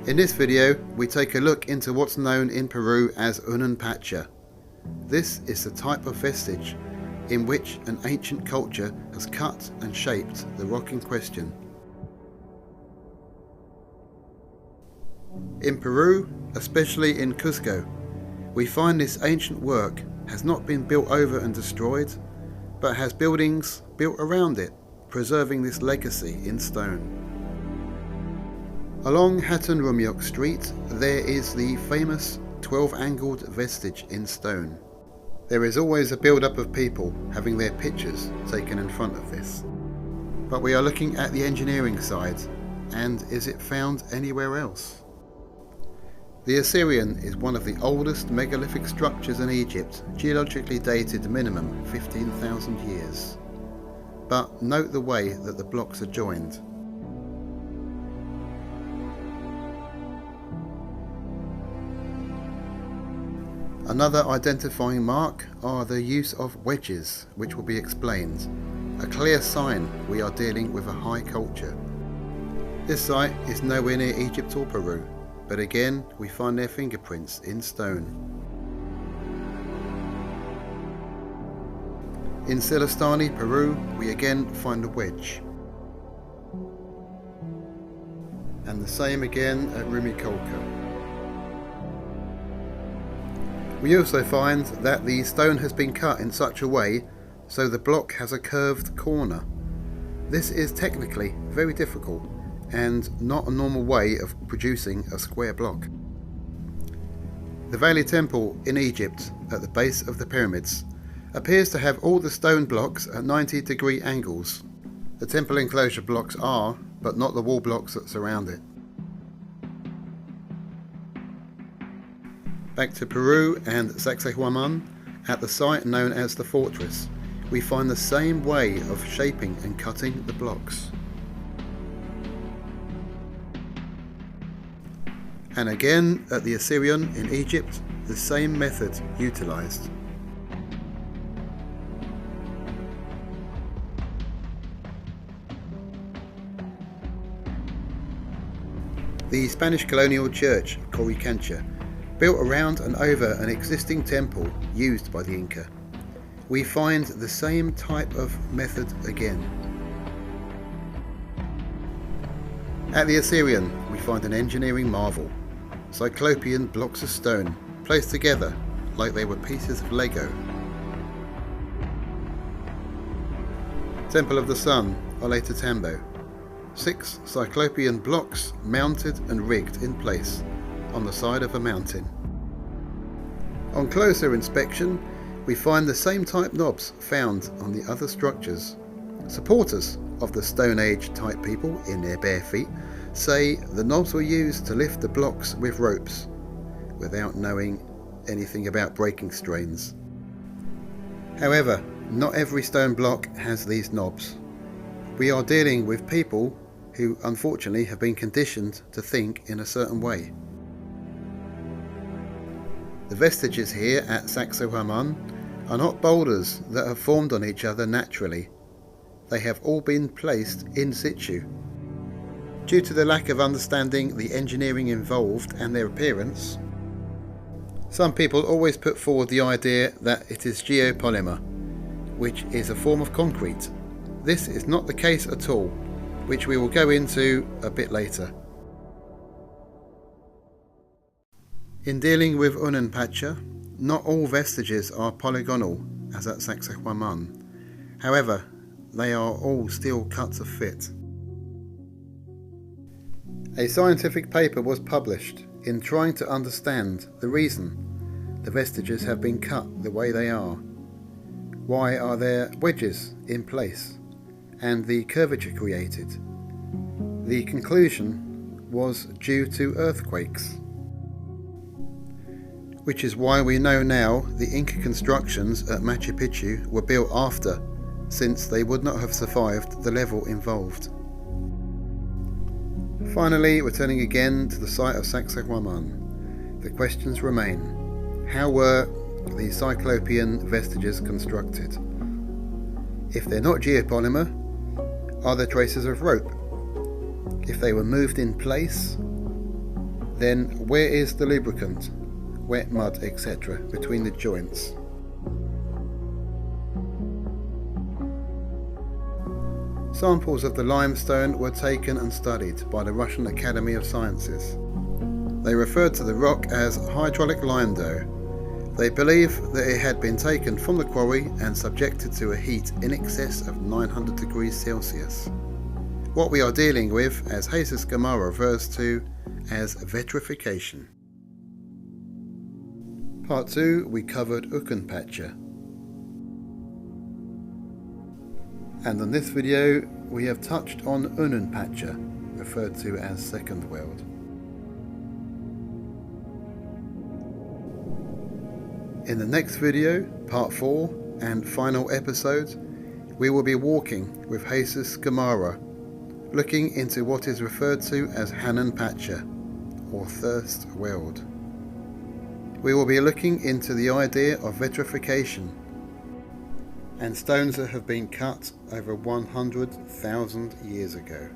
In this video, we take a look into what's known in Peru as Unan Pacha. This is the type of vestige in which an ancient culture has cut and shaped the rock in question. In Peru, especially in Cusco, we find this ancient work has not been built over and destroyed, but has buildings built around it, preserving this legacy in stone. Along Hatun Rumyok Street, there is the famous 12-angled vestige in stone. There is always a build-up of people having their pictures taken in front of this. But we are looking at the engineering side, and is it found anywhere else? The Assyrian is one of the oldest megalithic structures in Egypt, geologically dated minimum 15,000 years. But note the way that the blocks are joined. Another identifying mark are the use of wedges, which will be explained, a clear sign we are dealing with a high culture. This site is nowhere near Egypt or Peru, but again we find their fingerprints in stone. In Silistani, Peru, we again find a wedge. And the same again at Rumikolka. We also find that the stone has been cut in such a way so the block has a curved corner. This is technically very difficult and not a normal way of producing a square block. The Valley Temple in Egypt, at the base of the pyramids, appears to have all the stone blocks at 90-degree angles. The temple enclosure blocks are, but not the wall blocks that surround it. Back to Peru and Sacsayhuaman, at the site known as the fortress, we find the same way of shaping and cutting the blocks. And again at the Assyrian in Egypt, the same method utilized. The Spanish colonial church, Coricancha, built around and over an existing temple used by the Inca. We find the same type of method again. At the Assyrian, we find an engineering marvel. Cyclopean blocks of stone placed together like they were pieces of Lego. Temple of the Sun, Ollantaytambo. 6 Cyclopean blocks mounted and rigged in place on the side of a mountain. On closer inspection, we find the same type knobs found on the other structures. Supporters of the Stone Age type people in their bare feet say the knobs were used to lift the blocks with ropes, without knowing anything about breaking strains. However, not every stone block has these knobs. We are dealing with people who unfortunately have been conditioned to think in a certain way. The vestiges here at Sacsayhuaman are not boulders that have formed on each other naturally. They have all been placed in situ. Due to the lack of understanding the engineering involved and their appearance, some people always put forward the idea that it is geopolymer, which is a form of concrete. This is not the case at all, which we will go into a bit later. In dealing with Unan Pacha, not all vestiges are polygonal as at Sacsayhuaman. However, they are all still cut to fit. A scientific paper was published in trying to understand the reason the vestiges have been cut the way they are. Why are there wedges in place and the curvature created? The conclusion was due to earthquakes, which is why we know now the Inca constructions at Machu Picchu were built after, since they would not have survived the level involved. Finally, returning again to the site of Sacsayhuaman, the questions remain. How were the Cyclopean vestiges constructed? If they're not geopolymer, are there traces of rope? If they were moved in place, Then where is the lubricant, wet mud, etc. between the joints? Samples of the limestone were taken and studied by the Russian Academy of Sciences. They referred to the rock as hydraulic limedough. They believe that it had been taken from the quarry and subjected to a heat in excess of 900 degrees Celsius. What we are dealing with, as Jesus Gamarra refers to, as vitrification. Part 2, we covered Unan Pacha. And in this video we have touched on Unan Pacha, referred to as Second World. In the next video, part 4 and final episode, we will be walking with Jesus Gamarra, looking into what is referred to as Unan Pacha, or Thirst World. We will be looking into the idea of vitrification and stones that have been cut over 100,000 years ago.